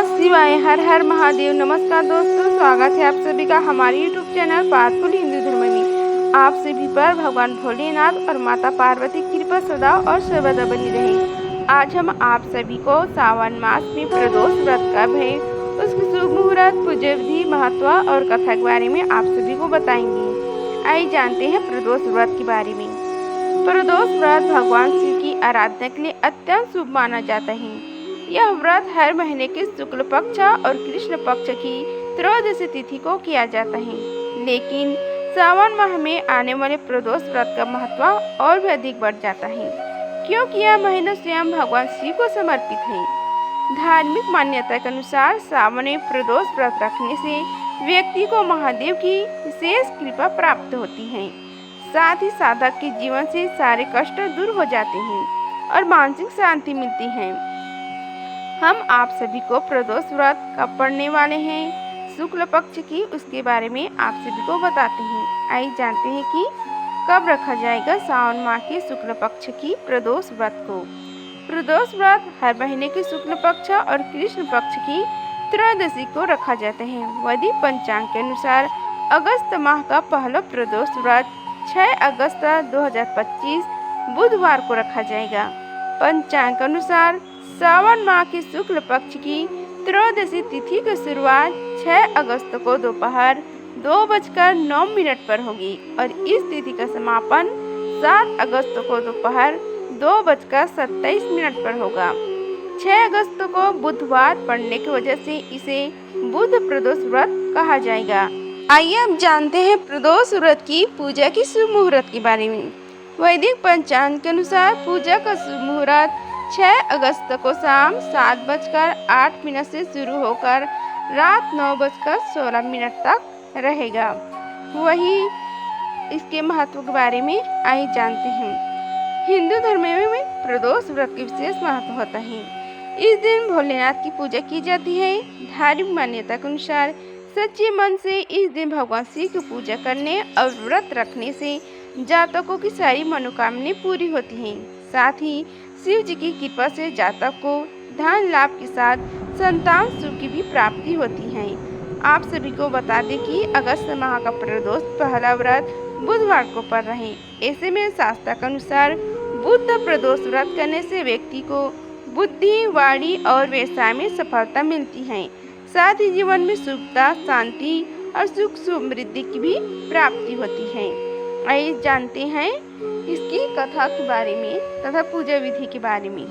नमः शिवाय। हर हर महादेव। नमस्कार दोस्तों, स्वागत है आप सभी का हमारे यूट्यूब चैनल पावरफुल हिंदू धर्म में। आप सभी पर भगवान भोलेनाथ और माता पार्वती की कृपा सदा और सर्वदा बनी रहे। आज हम आप सभी को सावन मास में प्रदोष व्रत कब है, उसकी शुभ मुहूर्त, पूजा विधि, महत्व और कथा के बारे में आप सभी को बताएंगे। आइए जानते हैं प्रदोष व्रत के बारे में। प्रदोष व्रत भगवान शिव की आराधना के लिए अत्यंत शुभ माना जाता है। यह व्रत हर महीने के शुक्ल पक्ष और कृष्ण पक्ष की त्रयोदशी तिथि को किया जाता है, लेकिन सावन माह में आने वाले प्रदोष व्रत का महत्व और भी अधिक बढ़ जाता है, क्योंकि यह महीना स्वयं भगवान शिव को समर्पित है। धार्मिक मान्यता के अनुसार सावन में प्रदोष व्रत रखने से व्यक्ति को महादेव की विशेष कृपा प्राप्त होती है। साथ ही साधक के जीवन से सारे कष्ट दूर हो जाते हैं और मानसिक शांति मिलती है। हम आप सभी को प्रदोष व्रत कब पढ़ने वाले हैं, शुक्ल पक्ष की, उसके बारे में आप सभी को बताते हैं। आइए जानते हैं कि कब रखा जाएगा सावन माह के शुक्ल पक्ष की प्रदोष व्रत को। प्रदोष व्रत हर महीने के शुक्ल पक्ष और कृष्ण पक्ष की त्रयोदशी को रखा जाता है। वैदिक पंचांग के अनुसार अगस्त माह का पहला प्रदोष व्रत 6 अगस्त 2025 बुधवार को रखा जाएगा। पंचांग के अनुसार सावन माह के शुक्ल पक्ष की त्रयोदशी तिथि की शुरुआत 6 अगस्त को दोपहर 2:09 पर होगी और इस तिथि का समापन 7 अगस्त को दोपहर 2:27 पर होगा। 6 अगस्त को बुधवार पड़ने की वजह से इसे बुध प्रदोष व्रत कहा जाएगा। आइए अब जानते हैं प्रदोष व्रत की पूजा की शुभ मुहूर्त के बारे में। वैदिक पंचांग के अनुसार पूजा का शुभ मुहूर्त 6 अगस्त को शाम 7:08 से शुरू होकर रात 9:16 तक रहेगा। वही इसके महत्व के बारे में आइए जानते हैं। हिंदू धर्म में प्रदोष व्रत की विशेष महत्व होता है। इस दिन भोलेनाथ की पूजा की जाती है। धार्मिक मान्यता के अनुसार सच्चे मन से इस दिन भगवान शिव की पूजा करने और व्रत रखने से जातकों की सारी मनोकामनाएं पूरी होती हैं। साथ ही शिव जी की कृपा से जातक को धन लाभ के साथ संतान सुख की भी प्राप्ति होती है। आप सभी को बता दें कि अगस्त माह का प्रदोष पहला व्रत बुधवार को पड़ रहे। ऐसे में शास्त्र के अनुसार बुध प्रदोष व्रत करने से व्यक्ति को बुद्धि, वाणी और व्यवसाय में सफलता मिलती है। साथ ही जीवन में सुखता, शांति और सुख समृद्धि की भी प्राप्ति होती है। आइए जानते हैं इसकी कथा के बारे में तथा पूजा विधि के बारे में।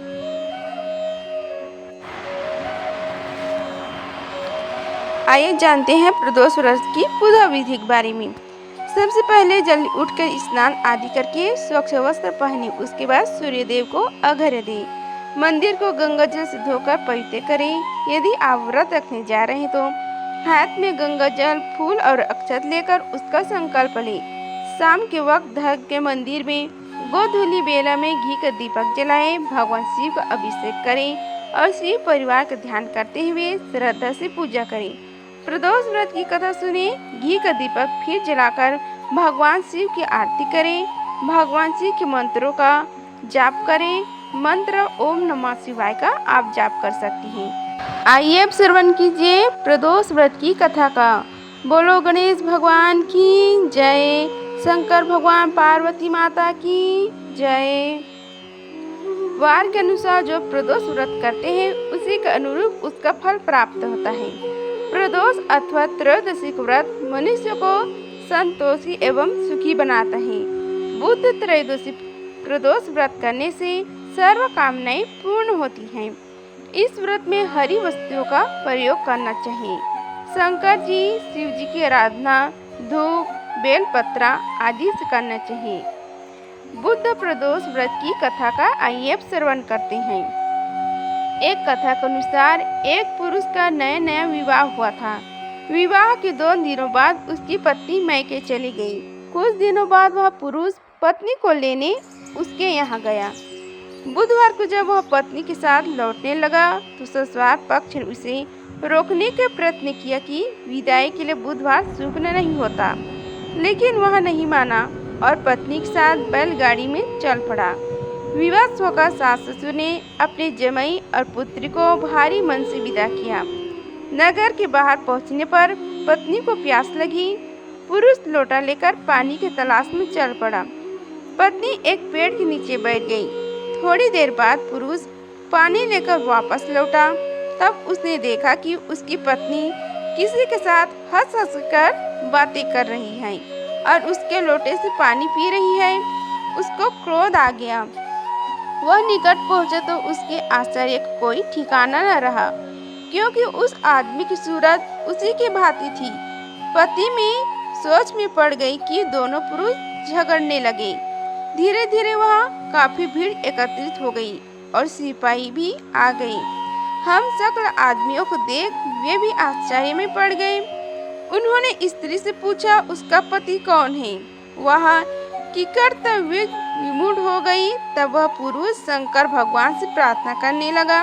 आइए जानते हैं प्रदोष व्रत की पूजा विधि के बारे में। सबसे पहले जल्दी उठकर स्नान आदि करके स्वच्छ वस्त्र पहने, उसके बाद सूर्यदेव को अर्घ्य दें। मंदिर को गंगा जल से धोकर पवित्र करें। यदि आप व्रत रखने जा रहे हैं तो हाथ में गंगा जल, फूल और अक्षत लेकर उसका संकल्प लें। शाम के वक्त घर के मंदिर में गोधूली बेला में घी का दीपक जलाएं, भगवान शिव का अभिषेक करें और शिव परिवार का ध्यान करते हुए श्रद्धा से पूजा करें। प्रदोष व्रत की कथा सुने, घी का दीपक फिर जलाकर भगवान शिव की आरती करें। भगवान शिव के मंत्रों का जाप करें। मंत्र ओम नमः शिवाय का आप जाप कर सकती हैं। आइए अब श्रवण कीजिए प्रदोष व्रत की कथा का। बोलो गणेश भगवान की जय, शंकर भगवान, पार्वती माता की जय। वार के अनुसार जो प्रदोष व्रत करते हैं उसी के अनुरूप उसका फल प्राप्त होता है। प्रदोष अथवा त्रयोदशी व्रत मनुष्य को संतोषी एवं सुखी बनाता है। बुध त्रयोदशी प्रदोष व्रत करने से सर्व कामनाएं पूर्ण होती हैं। इस व्रत में हरी वस्तुओं का प्रयोग करना चाहिए। शंकर जी, शिव जी की आराधना धूप, बेलपत्रा आदि से करना चाहिए। बुद्ध प्रदोष व्रत की कथा का आइए अब श्रवण करते हैं। एक कथा के अनुसार एक पुरुष का नया विवाह हुआ था। विवाह के 2 दिनों बाद उसकी पत्नी मैके चली गई। कुछ दिनों बाद वह पुरुष पत्नी को लेने उसके यहाँ गया। बुधवार को जब वह पत्नी के साथ लौटने लगा तो ससुराल पक्ष ने उसे रोकने का प्रयत्न किया कि विदाई के लिए बुधवार शुभ नहीं होता, लेकिन वह नहीं माना और पत्नी के साथ बैलगाड़ी में चल पड़ा। विवाह होकर सास ससुर ने अपने जमाई और पुत्री को भारी मन से विदा किया। नगर के बाहर पहुंचने पर पत्नी को प्यास लगी। पुरुष लोटा लेकर पानी की तलाश में चल पड़ा। पत्नी एक पेड़ के नीचे बैठ गई। थोड़ी देर बाद पुरुष पानी लेकर वापस लौटा। तब उसने देखा कि उसकी पत्नी किसी के साथ हंस हंस कर बातें कर रही है और उसके लोटे से पानी पी रही है। उसको क्रोध आ गया। वह निकट पहुंचा तो उसके आश्चर्य का कोई ठिकाना न रहा, क्योंकि उस आदमी की सूरत उसी की भांति थी। पति में सोच में पड़ गई कि दोनों पुरुष झगड़ने लगे। धीरे धीरे वहाँ काफी भीड़ एकत्रित हो गई और सिपाही भी आ गए। हम सकल आदमियों को देख वे भी आश्चर्य में पड़ गए। उन्होंने स्त्री से पूछा, उसका पति कौन है? वहाँ की कर्तव्य विमूढ़ हो गई। तब वह पुरुष शंकर भगवान से प्रार्थना करने लगा,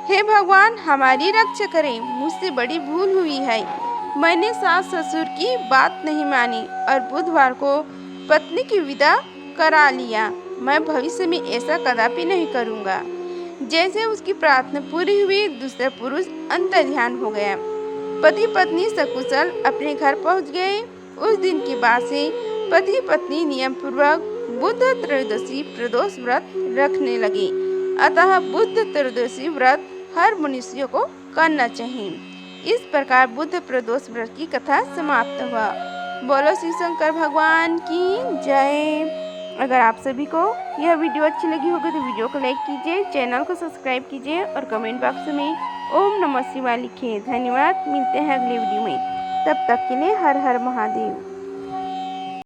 हे भगवान, हमारी रक्षा करें, मुझसे बड़ी भूल हुई है। मैंने सास ससुर की बात नहीं मानी और बुधवार को पत्नी की विदा करा लिया। मैं भविष्य में ऐसा कदापि नहीं करूँगा। जैसे उसकी प्रार्थना पूरी हुई, दूसरा पुरुष अंतर्ध्यान हो गया। पति पत्नी सकुशल अपने घर पहुंच गए। उस दिन के बाद से पति पत्नी नियम पूर्वक बुद्ध त्रयोदशी प्रदोष व्रत रखने लगे। अतः बुद्ध त्रयोदशी व्रत हर मनुष्य को करना चाहिए। इस प्रकार बुद्ध प्रदोष व्रत की कथा समाप्त हुआ। बोलो शिव शंकर भगवान की जय। अगर आप सभी को यह वीडियो अच्छी लगी होगी तो वीडियो को लाइक कीजिए, चैनल को सब्सक्राइब कीजिए और कमेंट बॉक्स में ओम नमः शिवाय लिखिए। धन्यवाद। मिलते हैं अगले वीडियो में। तब तक के लिए हर हर महादेव।